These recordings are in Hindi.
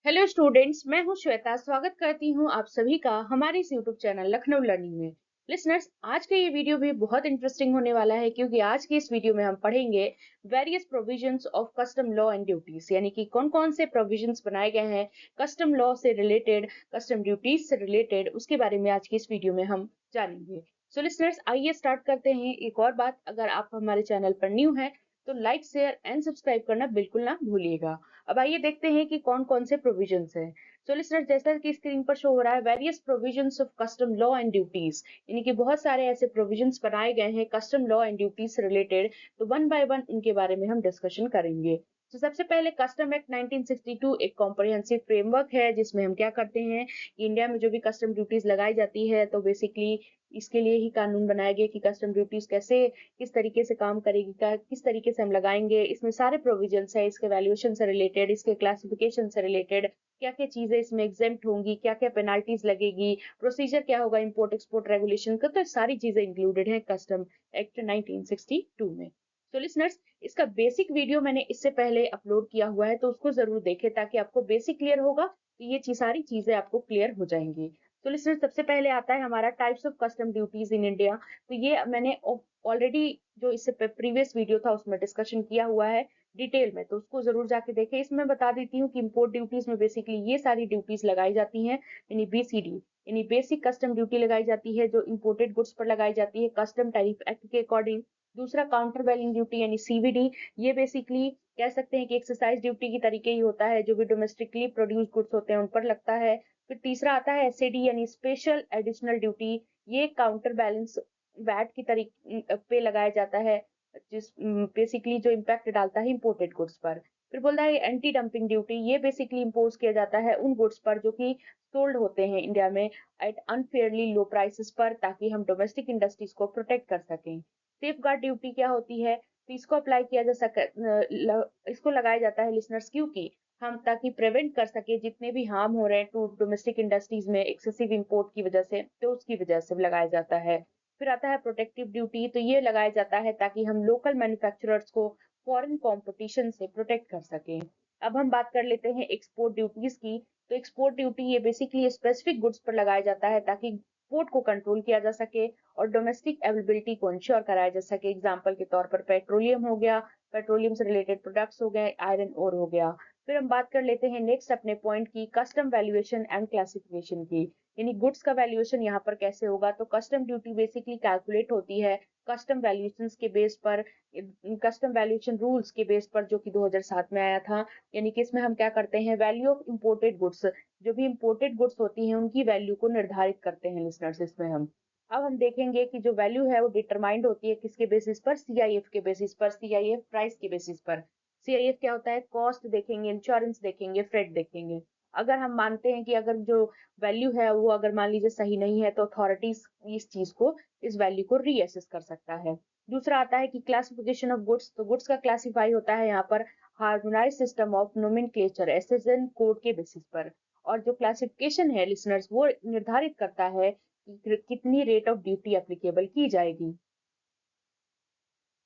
हेलो स्टूडेंट्स, मैं हूं श्वेता। स्वागत करती हूं आप सभी का हमारे इस यूट्यूब चैनल लखनऊ लर्निंग में। लिसनर्स, आज का ये वीडियो भी बहुत इंटरेस्टिंग होने वाला है क्योंकि आज के इस वीडियो में हम पढ़ेंगे various provisions of custom law and duties, यानी कि कौन कौन से प्रोविजंस बनाए गए हैं कस्टम लॉ से रिलेटेड, कस्टम ड्यूटीज से रिलेटेड, उसके बारे में आज की इस वीडियो में हम जानेंगे। सो लिसनर्स, आइए स्टार्ट करते हैं। एक और बात, अगर आप हमारे चैनल पर न्यू है तो लाइक शेयर एंड सब्सक्राइब करना बिल्कुल ना भूलिएगा। अब आइए देखते हैं कि कौन कौन से प्रोविजंस हैं। सो लिसनर, जैसा कि स्क्रीन पर शो हो रहा है, various provisions of custom law and duties, यानी कि बहुत सारे ऐसे प्रोविजंस बनाए गए हैं कस्टम लॉ एंड ड्यूटीज से रिलेटेड। तो वन बाय वन उनके बारे में हम डिस्कशन करेंगे। तो सबसे पहले कस्टम एक्ट 1962 एक कॉम्प्रिहेंसिव फ्रेमवर्क है जिसमें हम क्या करते हैं, इंडिया में जो भी कस्टम ड्यूटीज लगाई जाती है तो बेसिकली इसके लिए ही कानून बनाया गया कि कस्टम ड्यूटीज कैसे, किस तरीके से काम करेगी, किस तरीके से हम लगाएंगे। इसमें सारे प्रोविजंस है, इसके वैल्यूएशन से रिलेटेड, इसके क्लासिफिकेशन से रिलेटेड, क्या क्या चीजें इसमें एग्जेम्प्ट होंगी, क्या क्या पेनाल्टीज लगेगी, प्रोसीजर क्या होगा इंपोर्ट एक्सपोर्ट रेगुलेशन का, तो सारी चीजें इंक्लूडेड है कस्टम एक्ट 1962 में। तो लिसनर्स, इसका बेसिक वीडियो मैंने इससे पहले अपलोड किया हुआ है, तो उसको जरूर देखें ताकि आपको बेसिक क्लियर होगा, तो ये सारी चीजें आपको क्लियर हो जाएंगी। तो लिसनर्स, सबसे पहले आता है हमारा types of custom duties in India. तो ये मैंने ऑलरेडी जो इससे प्रीवियस वीडियो था उसमें डिस्कशन किया हुआ है डिटेल में, तो उसको जरूर जाके देखें। इसमें बता देती हूँ कि इंपोर्ट ड्यूटीज में बेसिकली ये सारी ड्यूटीज लगाई जाती हैं, यानी बीसीडी, यानी बेसिक कस्टम ड्यूटी लगाई जाती है जो इंपोर्टेड गुड्स पर लगाई जाती है कस्टम टैरिफ एक्ट के अकॉर्डिंग। दूसरा काउंटर वैलिंग ड्यूटी यानी सीवीडी, ये बेसिकली कह सकते हैं कि एक्सरसाइज ड्यूटी की तरीके ही होता है, जो भी डोमेस्टिकली प्रोड्यूस गुड्स होते हैं उन पर लगता है। फिर तीसरा आता है एसएडी यानी स्पेशल एडिशनल ड्यूटी, ये काउंटर बैलेंस वैट की तरीके पे लगाया जाता है, जिस बेसिकली जो इम्पैक्ट डालता है इंपोर्टेड गुड्स पर। फिर बोलता है एंटी डंपिंग ड्यूटी, ये बेसिकली इम्पोज किया जाता है उन गुड्स पर जो कि सोल्ड होते हैं इंडिया में एट अनफेयरली लो प्राइसेस पर, ताकि हम डोमेस्टिक इंडस्ट्रीज को प्रोटेक्ट कर सकें। सेफ गार्ड ड्यूटी क्या होती है, तो इसको अप्लाई किया जा सके, इसको लगाया जाता है लिसनर्स, क्योंकि हम ताकि प्रिवेंट कर सके जितने भी हार्म हो रहे हैं टू डोमेस्टिक इंडस्ट्रीज में एक्सेसिव इंपोर्ट की वजह से, तो उसकी वजह से लगाया जाता है। फिर आता है प्रोटेक्टिव ड्यूटी, तो ये लगाया जाता है ताकि हम लोकल मैन्युफैक्चरर्स को फॉरेन कंपटीशन से प्रोटेक्ट कर सकें। अब हम बात कर लेते हैं एक्सपोर्ट ड्यूटीज की। तो एक्सपोर्ट ड्यूटी ये बेसिकली स्पेसिफिक गुड्स पर लगाया जाता है ताकि एक्सपोर्ट को कंट्रोल किया जा सके और डोमेस्टिक अवेलेबिलिटी को इंश्योर कराया जा सके। एग्जाम्पल के तौर पर पेट्रोलियम हो गया, पेट्रोलियम से रिलेटेड प्रोडक्ट्स हो गए, आयरन ओर हो गया। फिर हम बात कर लेते हैं नेक्स्ट अपने पॉइंट की, कस्टम वैल्यूएशन एंड क्लासिफिकेशन की, यानी गुड्स का वैल्यूएशन यहाँ पर कैसे होगा। तो कस्टम ड्यूटी बेसिकली कैलकुलेट होती है कस्टम वैल्यूएशन के बेस पर, कस्टम वैल्यूएशन रूल्स के बेस पर, जो कि 2007 में आया था। यानी कि इसमें हम क्या करते हैं, वैल्यू ऑफ इंपोर्टेड गुड्स, जो भी इंपोर्टेड गुड्स होती हैं उनकी वैल्यू को निर्धारित करते हैं लिसनर्स इसमें हम। अब हम देखेंगे कि जो वैल्यू है वो डिटरमाइंड होती है किसके बेसिस पर, सीआईएफ के बेसिस पर, सीआईएफ प्राइस के बेसिस पर। सीआईएफ क्या होता है, कॉस्ट देखेंगे, इंश्योरेंस देखेंगे, फ्रेट देखेंगे। अगर हम मानते हैं कि अगर जो वैल्यू है वो अगर मान लीजिए सही नहीं है, तो अथॉरिटीज इस चीज को, इस वैल्यू को रीअसेस कर सकता है। दूसरा आता है कि क्लासिफिकेशन ऑफ गुड्स, तो गुड्स का क्लासिफाई होता है यहाँ पर harmonise system of nomenclature SSN code के बेसिस पर। और जो क्लासिफिकेशन है लिसनर्स, वो निर्धारित करता है कि कितनी रेट ऑफ ड्यूटी एप्लीकेबल की जाएगी।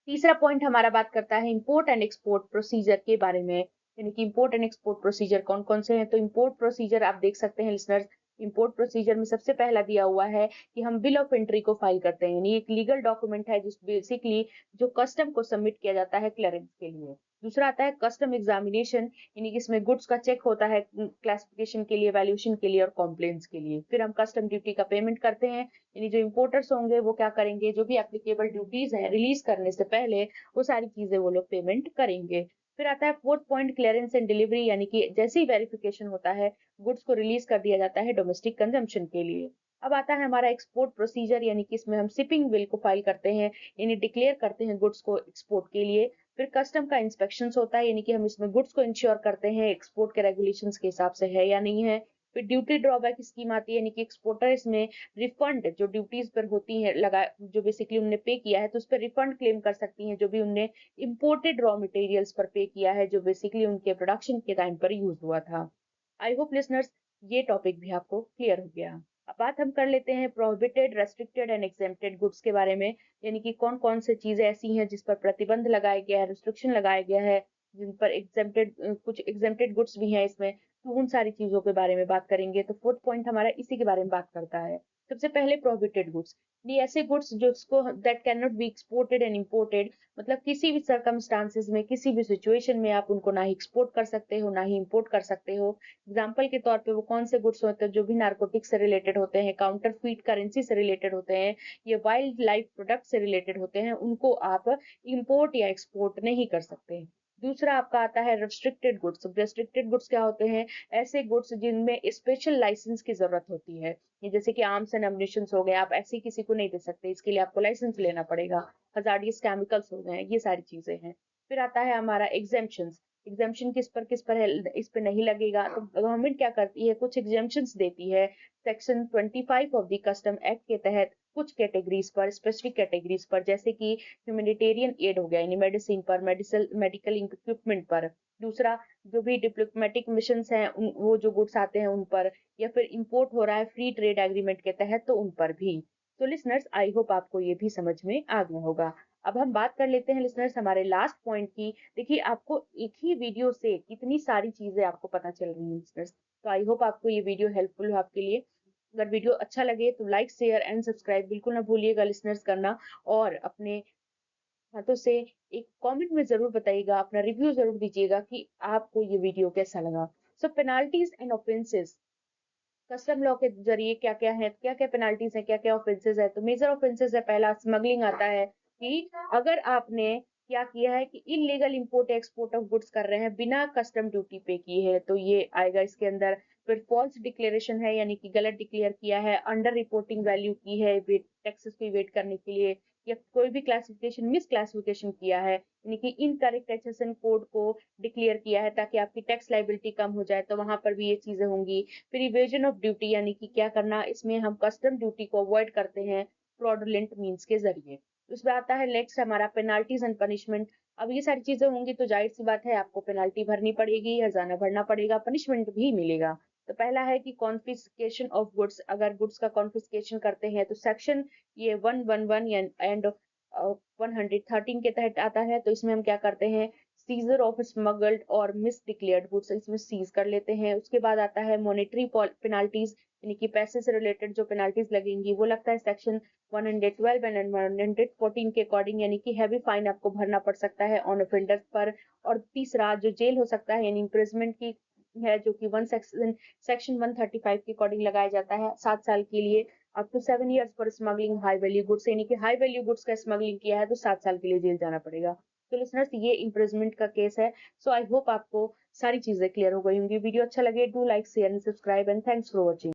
तीसरा पॉइंट हमारा बात करता है इंपोर्ट एंड एक्सपोर्ट प्रोसीजर के बारे में, यानी कि इंपोर्ट एंड एक्सपोर्ट प्रोसीजर कौन कौन से हैं। तो इंपोर्ट प्रोसीजर आप देख सकते हैं लिसनर्स, इंपोर्ट प्रोसीजर में सबसे पहला दिया हुआ है कि हम बिल ऑफ एंट्री को फाइल करते हैं, यानी एक लीगल डॉक्यूमेंट है जिस बेसिकली जो कस्टम को सबमिट किया जाता है क्लियरेंस के लिए। दूसरा आता है कस्टम एग्जामिनेशन, यानी कि इसमें गुड्स का चेक होता है क्लासिफिकेशन के लिए, वैल्यूएशन के लिए और कॉम्प्लेंस के लिए। फिर हम कस्टम ड्यूटी का पेमेंट करते हैं, यानी जो इम्पोर्टर्स होंगे वो क्या करेंगे, जो भी एप्लीकेबल ड्यूटीज है रिलीज करने से पहले वो सारी चीजें वो लोग पेमेंट करेंगे। फिर आता है fourth point, clearance and delivery, यानी कि जैसे ही वेरिफिकेशन होता है गुड्स को रिलीज कर दिया जाता है डोमेस्टिक कंजम्पशन के लिए। अब आता है हमारा एक्सपोर्ट प्रोसीजर, यानी कि इसमें हम शिपिंग बिल को फाइल करते हैं, यानी डिक्लेयर करते हैं गुड्स को एक्सपोर्ट के लिए। फिर कस्टम का इंस्पेक्शन होता है, यानी कि हम इसमें गुड्स को इंश्योर करते हैं एक्सपोर्ट के रेगुलेशंस के हिसाब से है या नहीं है। फिर ड्यूटी ड्रॉबैक स्कीम आती है, यानी कि एक्सपोर्टर इसमें रिफंड जो ड्यूटीज पर होती है लगा, जो बेसिकली उनने पे किया है, तो उस पर रिफंड क्लेम कर सकती हैं जो भी उनने इंपोर्टेड रॉ मटेरियल्स पर पे किया है, जो बेसिकली उनके प्रोडक्शन के टाइम पर यूज हुआ था। आई होप लिसनर्स ये टॉपिक भी आपको क्लियर हो गया। अब बात हम कर लेते हैं prohibited, restricted and exempted goods के बारे में, यानी कि कौन कौन से चीजें ऐसी हैं जिस पर प्रतिबंध लगाया गया है, रिस्ट्रिक्शन लगाया गया है, जिन पर एग्जेम्प्टेड कुछ एग्जेम्प्टेड गुड्स भी हैं इसमें, तो उन सारी चीज़ों के बारे में बात करेंगे। तो फोर्थ पॉइंट हमारा इसी के बारे में बात करता है। सबसे पहले प्रोहिबिटेड गुड्स, ये ऐसे गुड्स जिसको that can not be exported and imported, मतलब किसी भी सर्कमस्टांसेस में, किसी भी सिचुएशन में आप उनको ना ही एक्सपोर्ट कर सकते हो, ना ही इम्पोर्ट कर सकते हो। एग्जाम्पल के तौर पे वो कौन से गुड्स होते हैं जो भी नार्कोटिक्स से रिलेटेड होते हैं, काउंटरफीट करेंसी से रिलेटेड होते हैं, ये वाइल्ड लाइफ प्रोडक्ट से रिलेटेड होते हैं, उनको आप इम्पोर्ट या एक्सपोर्ट नहीं कर सकते। दूसरा आपका आता है रेस्ट्रिक्टेड गुड्स। रेस्ट्रिक्टेड गुड्स क्या होते हैं? ऐसे गुड्स जिनमें स्पेशल लाइसेंस की जरूरत होती है। ये जैसे कि आर्म्स एंड एम्युनिशन हो गए, आप ऐसे ही किसी को नहीं दे सकते, इसके लिए आपको लाइसेंस लेना पड़ेगा। हजार्डियस केमिकल्स हो गए, ये सारी चीजें हैं। फिर आता है हमारा एग्जेम्पशंस। एग्जेम्पशन किस पर है? इस पे नहीं लगेगा। तो गवर्नमेंट क्या करती है, कुछ एग्जेम्पशंस देती है section 25 of the custom act के तहत, कुछ कैटेगरीज पर, स्पेसिफिक कैटेगरीज पर, जैसे कि ह्यूमैनिटेरियन एड हो गया, यानी मेडिसिन पर, मेडिकल इक्विपमेंट पर। दूसरा, जो भी डिप्लोमेटिक मिशन हैं वो जो गुड्स आते हैं उन पर, या फिर इंपोर्ट हो रहा है फ्री ट्रेड एग्रीमेंट के तहत, तो उन पर भी। तो लिसनर्स, आई होप आपको ये भी समझ में आ गया होगा। अब हम बात कर लेते हैं लिसनर्स हमारे लास्ट पॉइंट की। देखिए, आपको एक ही वीडियो से कितनी सारी चीजें आपको पता चल रही हैं लिसनर्स। तो आई होप आपको ये वीडियो हेल्पफुल हो आपके लिए। अगर वीडियो अच्छा लगे तो लाइक, शेयर एंड सब्सक्राइब बिल्कुल ना भूलिएगा लिसनर्स करना। और अपने हाथों से एक कमेंट में जरूर बताइएगा, अपना रिव्यू जरूर दीजिएगा कि आपको ये वीडियो कैसा लगा। So penalties and offences, custom law के जरिए क्या क्या है, क्या क्या पेनाल्टीज है, क्या क्या ऑफेंसेस है। तो मेजर ऑफेंसेस है, पहला स्मगलिंग आता है, कि अगर आपने क्या किया है कि illegal import export of goods कर रहे हैं बिना कस्टम ड्यूटी पे की है, तो ये आएगा इसके अंदर। फिर फॉल्स डिक्लेरेशन है, यानी कि गलत डिक्लेयर किया है, अंडर रिपोर्टिंग वैल्यू की है टैक्सेस को इवेट करने के लिए, या कोई भी क्लासिफिकेशन मिस क्लासिफिकेशन किया है, यानी कि इनकरेक्ट टैक्सेशन कोड को डिक्लेयर किया है ताकि आपकी टैक्स लाइबिलिटी कम हो जाए, तो वहां पर भी ये चीजें होंगी। फिर इवेजन ऑफ ड्यूटी, यानी कि क्या करना, इसमें हम कस्टम ड्यूटी को अवॉइड करते हैं फ्रॉडुलेंट मीन्स के जरिए। उसमें आता है नेक्स्ट हमारा पेनाल्टीज एंड पनिशमेंट। अब ये सारी चीजें होंगी तो जाहिर सी बात है आपको पेनाल्टी भरनी पड़ेगी, हर्जाना भरना पड़ेगा, पनिशमेंट भी मिलेगा। तो पहला है कि कॉन्फिस्केशन ऑफ गुड्स, अगर गुड्स का कॉन्फिस्केशन करते हैं तो सेक्शन ये 111 एंड 113 के तहत आता है। तो इसमें हम क्या करते हैं, सीजर ऑफ स्मगल्ड और मिस डिक्लेयर्ड गुड्स इसमें सीज कर लेते हैं। उसके बाद आता है मॉनेटरी पेनाल्टीज, यानी कि पैसे से रिलेटेड जो पेनाल्टीज लगेंगी वो लगता है सेक्शन 112 एंड 114 के अकॉर्डिंग, यानी कि हैवी फाइन आपको भरना पड़ सकता है ऑन ऑफेंडर पर। और तीसरा जो जेल हो सकता है, यानी इम्प्रिजमेंट की है, जो कि वन सेक्शन 135 के अकॉर्डिंग लगाया जाता है 7 साल के लिए, up to 7 years for smuggling high value goods, यानी कि हाई वैल्यू गुड्स का स्मगलिंग किया है तो 7 साल के लिए जेल जाना पड़ेगा। तो लिसनर्स, ये इम्प्रिजमेंट का केस है। सो आई होप आपको सारी चीजें क्लियर हो गई होंगी। वीडियो अच्छा लगे do like, share and subscribe, and thanks for watching.